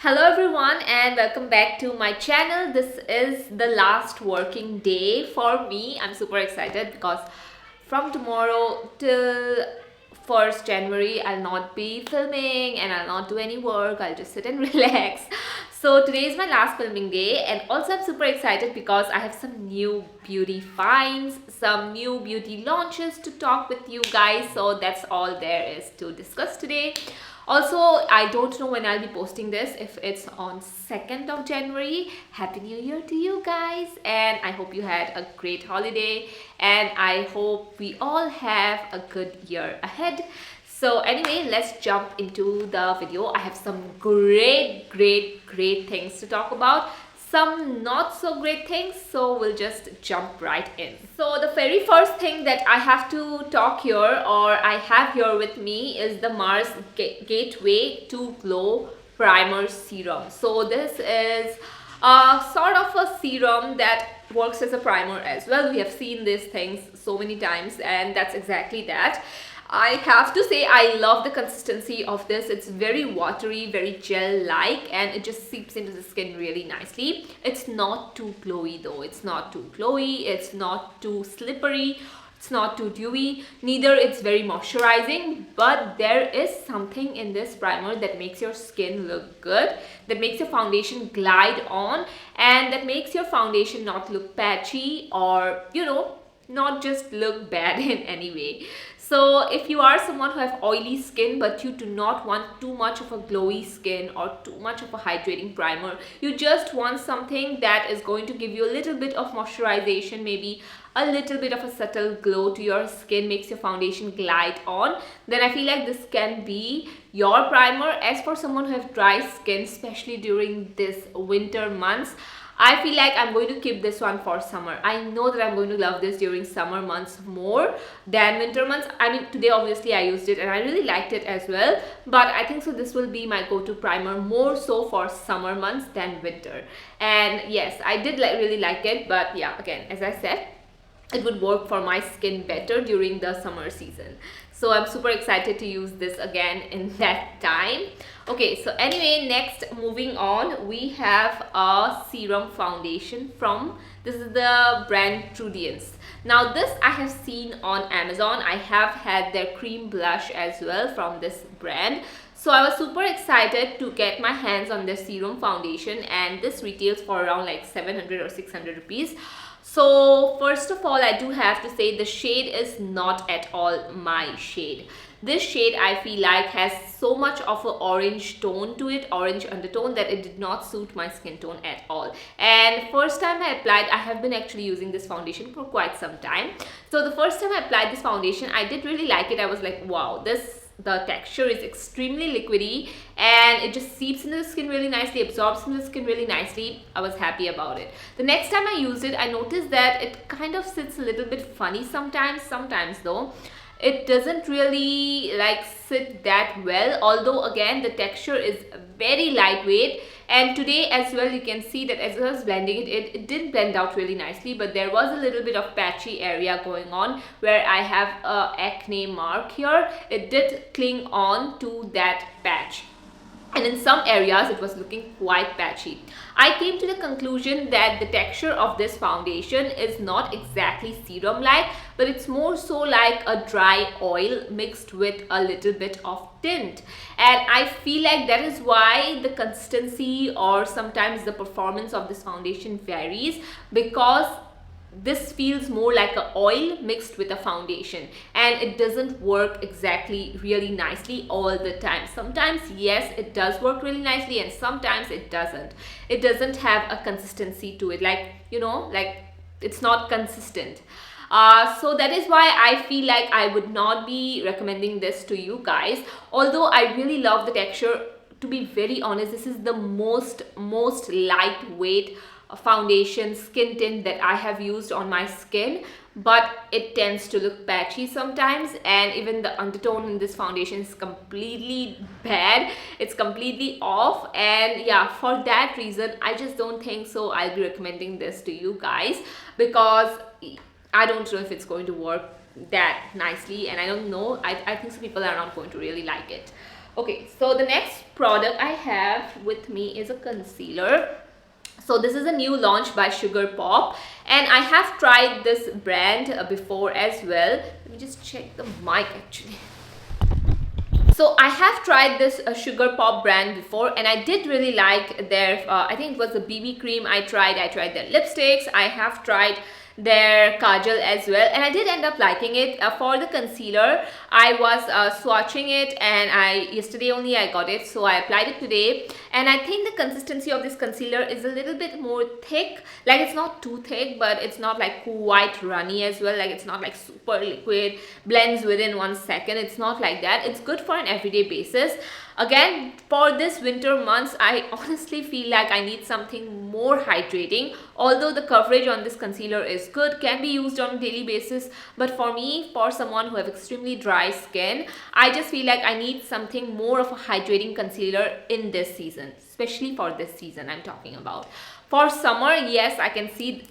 Hello everyone and welcome back to my channel. This is the last working day for me. I'm super excited because from tomorrow till 1st January I'll not be filming and I'll not do any work. I'll just sit and relax. So today is my last filming day, and also I'm super excited because I have some new beauty finds, some new beauty launches to talk with you guys. So that's all there is to discuss today. Also, I don't know when I'll be posting this, if it's on 2nd of January. Happy New Year to you guys, and I hope you had a great holiday, and I hope we all have a good year ahead. So anyway, let's jump into the video. I have some great things to talk about, some not so great things, so we'll just jump right in. So the very first thing that I have to talk here, or I have here with me, is the Mars Getway 2 Glow Primer Serum. So this is a sort of a serum that works as a primer as well. We have seen these things so many times, and that's exactly that. I have to say I love the consistency of this. It's very watery, very gel-like, and it just seeps into the skin really nicely. It's not too glowy though. It's not too glowy, it's not too slippery, it's not too dewy, neither it's very moisturizing, but there is something in this primer that makes your skin look good, that makes your foundation glide on, and that makes your foundation not look patchy or, not just look bad in any way. So if you are someone who have oily skin but you do not want too much of a glowy skin or too much of a hydrating primer, you just want something that is going to give you a little bit of moisturization, maybe a little bit of a subtle glow to your skin, makes your foundation glide on, then I feel like this can be your primer. As for someone who have dry skin, especially during this winter months, I feel like I'm going to keep this one for summer. I know that I'm going to love this during summer months more than winter months. I mean, today obviously I used it and I really liked it as well. But I think so this will be my go-to primer more so for summer months than winter. And yes, I did really like it. But yeah, again, as I said, it would work for my skin better during the summer season. So I'm super excited to use this again in that time. Okay, so anyway, next, moving on, we have a serum foundation from, this is the brand Trudiance. Now this I have seen on Amazon. I have had their cream blush as well from this brand. So I was super excited to get my hands on this serum foundation, and this retails for around like 700 or 600 rupees. So first of all, I do have to say the shade is not at all my shade. This shade I feel like has so much of an orange tone to it, orange undertone, that it did not suit my skin tone at all. And first time I applied, I have been actually using this foundation for quite some time. So the first time I applied this foundation, I did really like it. I was like, wow, the texture is extremely liquidy and it just seeps into the skin really nicely, absorbs into the skin really nicely. I was happy about it. The next time I used it, I noticed that it kind of sits a little bit funny sometimes though. It doesn't really like sit that well, although again the texture is very lightweight. And today as well, you can see that as I was blending it did blend out really nicely, but there was a little bit of patchy area going on where I have a acne mark here. It did cling on to that patch, and in some areas it was looking quite patchy. I came to the conclusion that the texture of this foundation is not exactly serum like, but it's more so like a dry oil mixed with a little bit of tint. And I feel like that is why the consistency or sometimes the performance of this foundation varies, because this feels more like an oil mixed with a foundation, and it doesn't work exactly really nicely all the time. Sometimes yes, it does work really nicely, and sometimes it doesn't have a consistency to it, like it's not consistent. So that is why I feel like I would not be recommending this to you guys, although I really love the texture. To be very honest, this is the most lightweight foundation skin tint that I have used on my skin, but it tends to look patchy sometimes, and even the undertone in this foundation is completely bad. It's completely off, and yeah, for that reason I just don't think so I'll be recommending this to you guys, because I don't know if it's going to work that nicely, and I don't know, I think some people are not going to really like it. Okay, so the next product I have with me is a concealer. So this is a new launch by Sugarpop, and I have tried this brand before as well. Let me just check the mic actually. So I have tried this Sugarpop brand before, and I did really like their I think it was the BB cream I tried their lipsticks, I have tried their kajal as well, and I did end up liking it. For the concealer, I was swatching it, and yesterday only I got it, so I applied it today, and I think the consistency of this concealer is a little bit more thick. Like, it's not too thick, but it's not like quite runny as well. Like, it's not like super liquid, blends within 1 second. It's not like that. It's good for an everyday basis. Again, for this winter months, I honestly feel like I need something more hydrating. Although the coverage on this concealer is good, can be used on a daily basis, but for me, for someone who have extremely dry skin, I just feel like I need something more of a hydrating concealer in this season, especially for this season I'm talking about. For summer, yes, I can see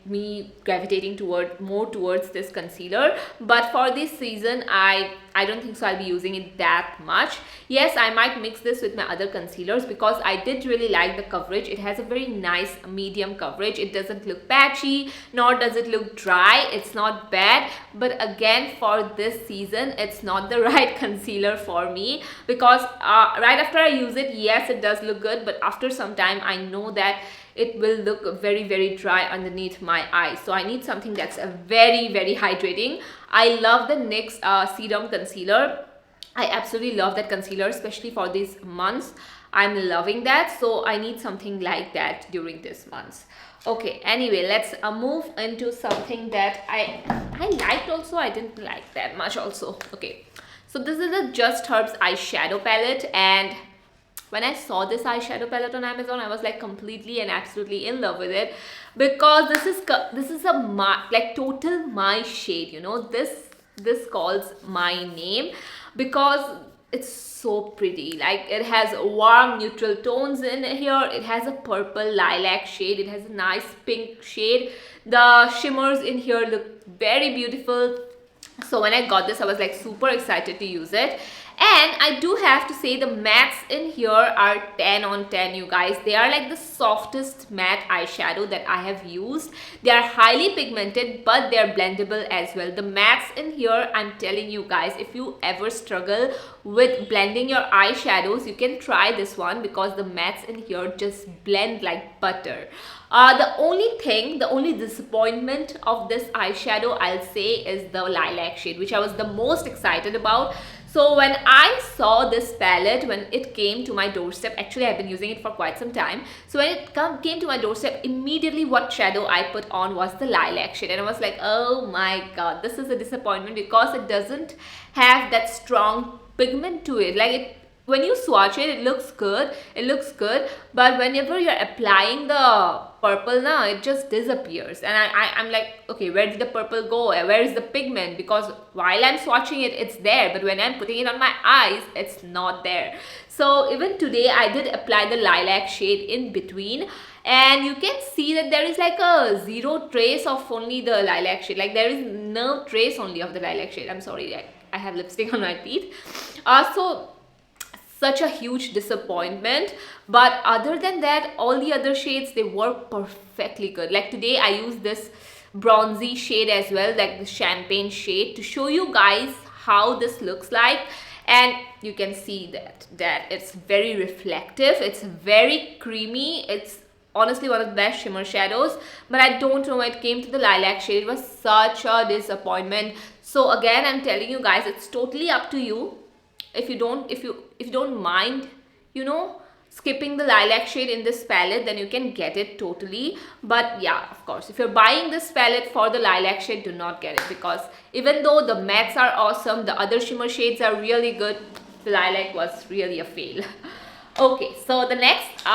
me gravitating more towards this concealer, but for this season, I don't think so I'll be using it that much. Yes, I might mix this with my other concealers because I did really like the coverage. It has a very nice medium coverage. It doesn't look patchy, nor does it look dry. It's not bad, but again, for this season, it's not the right concealer for me because right after I use it, yes, it does look good, but after some time, I know that it will look very, very dry underneath my eyes. So I need something that's very, very hydrating. I love the NYX Serum concealer. I absolutely love that concealer, especially for these months. I'm loving that. So I need something like that during this months. Okay, anyway, let's move into something that I liked also. I didn't like that much also. Okay, so this is the Just Herbs eyeshadow palette, and when I saw this eyeshadow palette on Amazon, I was like completely and absolutely in love with it because this is a like total my shade, you know. This calls my name because it's so pretty. Like, it has warm neutral tones in here. It has a purple lilac shade. It has a nice pink shade. The shimmers in here look very beautiful. So when I got this, I was like super excited to use it. And I do have to say the mattes in here are 10 on 10, you guys. They are like the softest matte eyeshadow that I have used. They are highly pigmented, but they are blendable as well. The mattes in here, I'm telling you guys, if you ever struggle with blending your eyeshadows, you can try this one because the mattes in here just blend like butter. The only disappointment of this eyeshadow, I'll say, is the lilac shade, which I was the most excited about. So when I saw this palette, when it came to my doorstep, actually I've been using it for quite some time. So when it came to my doorstep, immediately what shadow I put on was the lilac shade. And I was like, oh my god, this is a disappointment because it doesn't have that strong pigment to it. Like, when you swatch it, it looks good, but whenever you're applying the purple now, it just disappears. And I'm like, okay, where did the purple go? Where is the pigment? Because while I'm swatching it, it's there, but when I'm putting it on my eyes, it's not there. So even today, I did apply the lilac shade in between, and you can see that there is like a zero trace of only the lilac shade. Like, there is no trace only of the lilac shade. I'm sorry, I have lipstick on my teeth. So such a huge disappointment, but other than that, all the other shades, they work perfectly good. Like today I used this bronzy shade as well, like the champagne shade, to show you guys how this looks like. And you can see that it's very reflective, it's very creamy, it's honestly one of the best shimmer shadows. But I don't know, when it came to the lilac shade, it was such a disappointment. So again, I'm telling you guys, it's totally up to you. If you don't mind, you know, skipping the lilac shade in this palette, then you can get it totally. But yeah, of course, if you're buying this palette for the lilac shade, do not get it, because even though the mattes are awesome, the other shimmer shades are really good, the lilac was really a fail. Okay, so the next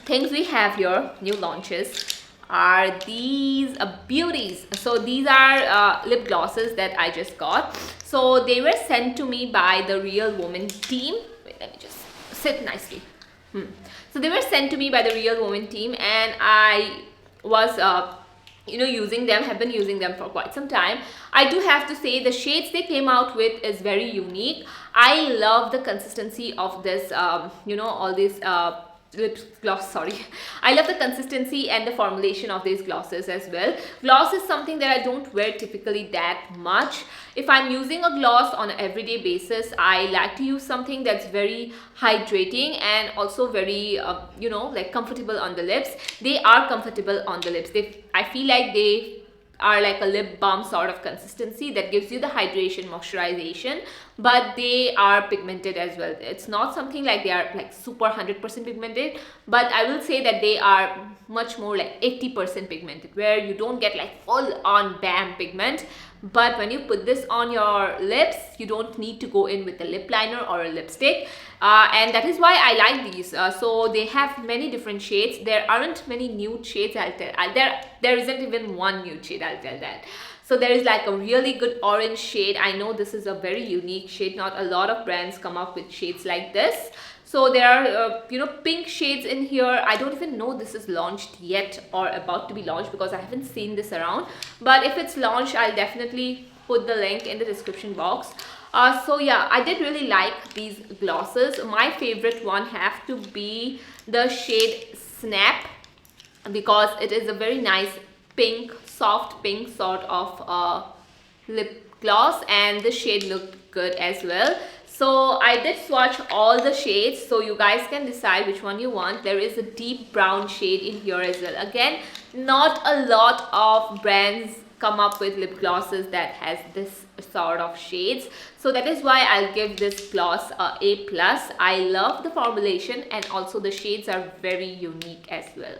things we have here, new launches, are these beauties. So these are lip glosses that I just got. So they were sent to me by the Real Woman team. Wait, let me just sit nicely. So they were sent to me by the Real Woman team, and I was using them, have been using them for quite some time. I do have to say the shades they came out with is very unique. I love the consistency of this all these lip gloss, sorry. I love the consistency and the formulation of these glosses as well. Gloss is something that I don't wear typically that much. If I'm using a gloss on an everyday basis, I like to use something that's very hydrating and also very like comfortable on the lips. They are comfortable on the lips. I feel like they are like a lip balm sort of consistency that gives you the hydration, moisturization, but they are pigmented as well. It's not something like they are like super 100% pigmented, but I will say that they are much more like 80% pigmented, where you don't get like full on bam pigment. But when you put this on your lips, you don't need to go in with a lip liner or a lipstick, and that is why I like these. So they have many different shades. There aren't many nude shades, I'll tell. There isn't even one nude shade, I'll tell that. So there is like a really good orange shade. I know this is a very unique shade. Not a lot of brands come up with shades like this. So there are pink shades in here. I don't even know this is launched yet or about to be launched, because I haven't seen this around. But if it's launched, I'll definitely put the link in the description box. So yeah, I did really like these glosses. My favorite one have to be the shade Snap, because it is a very nice pink, soft pink sort of lip gloss, and the shade looked good as well. So I did swatch all the shades, so you guys can decide which one you want. There is a deep brown shade in here as well. Again, not a lot of brands come up with lip glosses that has this sort of shades, so that is why I'll give this gloss a A+. I love the formulation, and also the shades are very unique as well.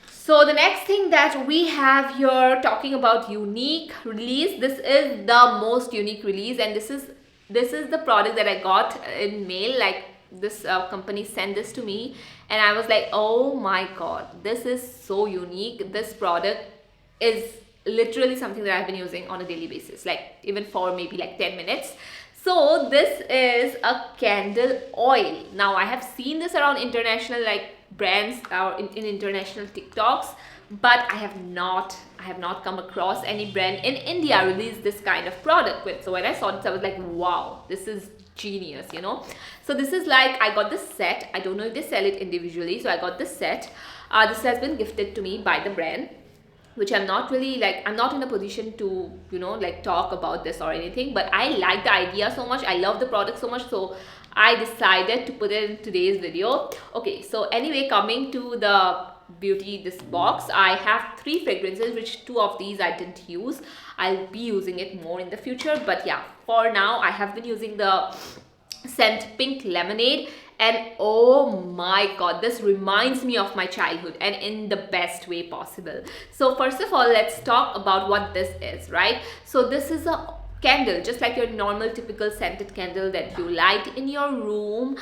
So the next thing that we have here, talking about unique release, this is the most unique release, and this is the product that I got in mail. Like this company sent this to me, and I was like, oh my god, this is so unique. This product is literally something that I've been using on a daily basis, like even for maybe like 10 minutes. So this is a candle oil. Now I have seen this around international like brands or in international TikToks, but I have not come across any brand in India release this kind of product with. So when I saw this, I was like, wow, this is genius, So this is like, I got this set. I don't know if they sell it individually, so I got this set. This has been gifted to me by the brand, which I'm not really like, I'm not in a position to like talk about this or anything, but I like the idea so much. I love the product so much, so I decided to put it in today's video. Okay, so anyway, coming to the this box, I have 3 fragrances, which 2 of these I didn't use. I'll be using it more in the future, but yeah, for now I have been using the scent Pink Lemonade, and oh my god, this reminds me of my childhood, and in the best way possible. So first of all, let's talk about what this is, right? So this is a candle, just like your normal typical scented candle that you light in your room.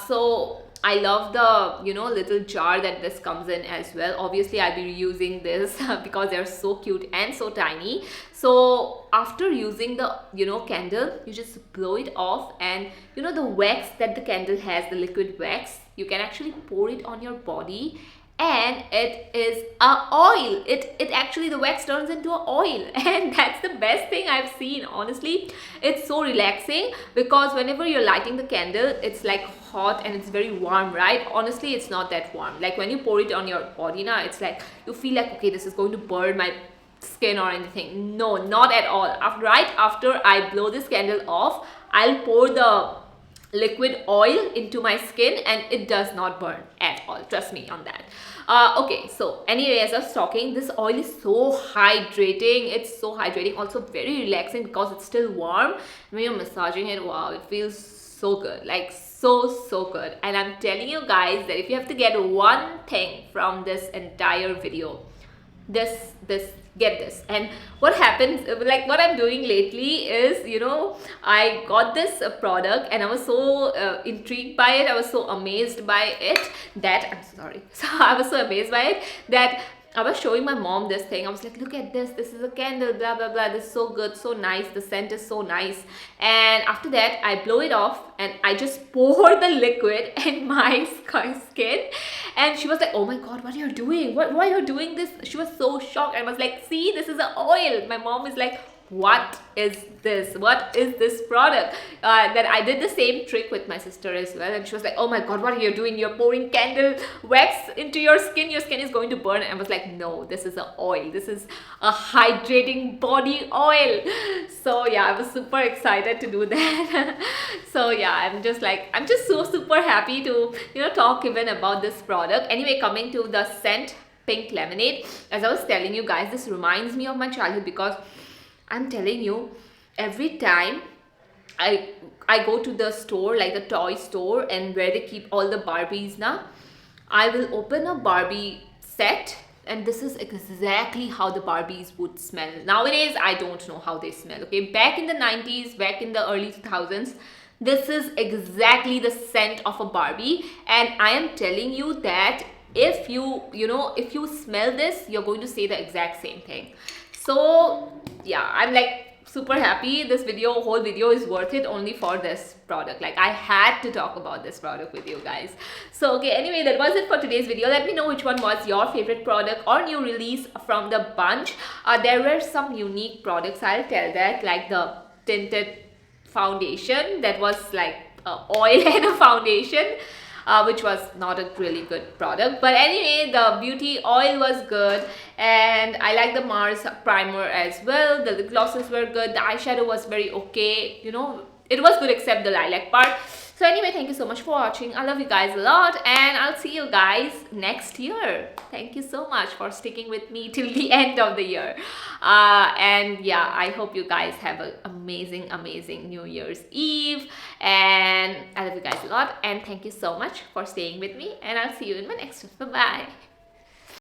So I love the little jar that this comes in as well. Obviously I'll be reusing this because they're so cute and so tiny. So after using the candle, you just blow it off, and the wax that the candle has, the liquid wax, you can actually pour it on your body, and it is a oil. It actually, the wax turns into a oil, and that's the best thing I've seen. Honestly, it's so relaxing, because whenever you're lighting the candle, it's like hot and it's very warm, right? Honestly, it's not that warm. Like when you pour it on your body now, it's like you feel like, okay, this is going to burn my skin or anything. No, not at all. Right after I blow this candle off, I'll pour the liquid oil into my skin, and it does not burn at all. Trust me on that. Okay, so anyway, as I was talking, this oil is so hydrating. It's so hydrating, also very relaxing because it's still warm. When you're massaging it, wow, it feels so good, like so good. And I'm telling you guys that if you have to get one thing from this entire video, get this. And what happens, like what I'm doing lately is, I got this product, and I was so intrigued by it. I was so amazed by it that so I was so amazed by it that I was showing my mom this thing. I was like, look at this is a candle, blah blah blah, this is so good, so nice, the scent is so nice. And after that, I blow it off, and I just pour the liquid in my skin, And she was like, oh my god, what are you doing? Why are you doing this? She was so shocked. I was like, see, this is an oil. My mom is like, what is this? What is this product? Then I did the same trick with my sister as well, and she was like, oh my god, what are you doing? You're pouring candle wax into your skin is going to burn. And I was like, no, this is an oil. This is a hydrating body oil. So yeah, I was super excited to do that. So yeah, I'm just so super happy to talk even about this product. Anyway, coming to the scent Pink Lemonade, as I was telling you guys, this reminds me of my childhood, because I'm telling you, every time I go to the store, like the toy store, and where they keep all the Barbies now, I will open a Barbie set, and this is exactly how the Barbies would smell. Nowadays, I don't know how they smell. Okay, back in the 90s, back in the early 2000s, this is exactly the scent of a Barbie, and I am telling you that if if you smell this, you're going to say the exact same thing. So yeah, I'm like super happy. This whole video is worth it only for this product. Like, I had to talk about this product with you guys. So okay, anyway, that was it for today's video. Let me know which one was your favorite product or new release from the bunch. There were some unique products, I'll tell that, like the tinted foundation that was like oil and a foundation, which was not a really good product. But anyway, the beauty oil was good, and I like the Mars primer as well. The lip glosses were good. The eyeshadow was very okay. It was good except the lilac part. So anyway, thank you so much for watching. I love you guys a lot, and I'll see you guys next year. Thank you so much for sticking with me till the end of the year. And yeah, I hope you guys have an amazing New Year's Eve, and I love you guys a lot, and thank you so much for staying with me, and I'll see you in my next one. Bye bye.